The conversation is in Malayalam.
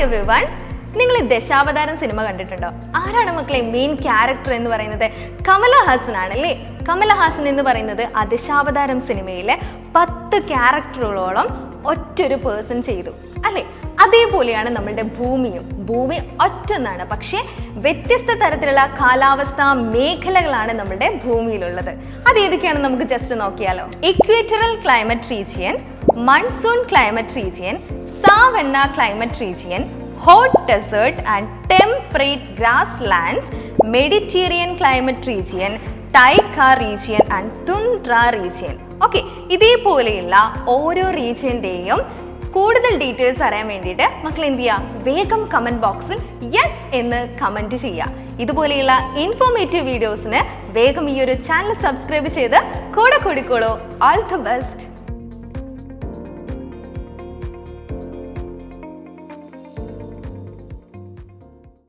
എവരിവൺ. നിങ്ങൾ ദശാവതാരം സിനിമ കണ്ടിട്ടുണ്ടോ? ആരാണ് മക്കളെ മെയിൻ ക്യാരക്ടർ എന്ന് പറയുന്നത്? കമലഹാസൻ ആണല്ലേ. കമലഹാസൻ എന്ന് പറയുന്നത് ആ ദശാവതാരം സിനിമയിലെ 10 ക്യാരക്ടറുകളോളം ഒറ്റൊരു പേഴ്സൺ ചെയ്തു അല്ലേ. അതേപോലെയാണ് നമ്മളുടെ ഭൂമിയും. ഭൂമി ഒറ്റൊന്നാണ്, പക്ഷേ വ്യത്യസ്ത തരത്തിലുള്ള കാലാവസ്ഥാ മേഖലകളാണ് നമ്മുടെ ഭൂമിയിലുള്ളത്. അത് ഏതൊക്കെയാണെന്ന് നമുക്ക് ജസ്റ്റ് നോക്കിയാലോ. Equatorial climate region, monsoon climate region, savanna climate region, hot desert and temperate grasslands, Mediterranean climate region, taiga region and tundra region. Okay, ഇതേപോലെയുള്ള ഓരോ റീജിയന്റെയും കൂടുതൽ ഡീറ്റെയിൽസ് അറിയാൻ വേണ്ടിയിട്ട് മക്കൾ എന്ത് ചെയ്യുക? വേഗം കമന്റ് ബോക്സിൽ യെസ് എന്ന് കമന്റ് ചെയ്യുക. ഇതുപോലെയുള്ള ഇൻഫോർമേറ്റീവ് വീഡിയോസിന് വേഗം ഈ ഒരു ചാനൽ സബ്സ്ക്രൈബ് ചെയ്ത് കൂടെ കൂടിക്കോളൂ. All the best.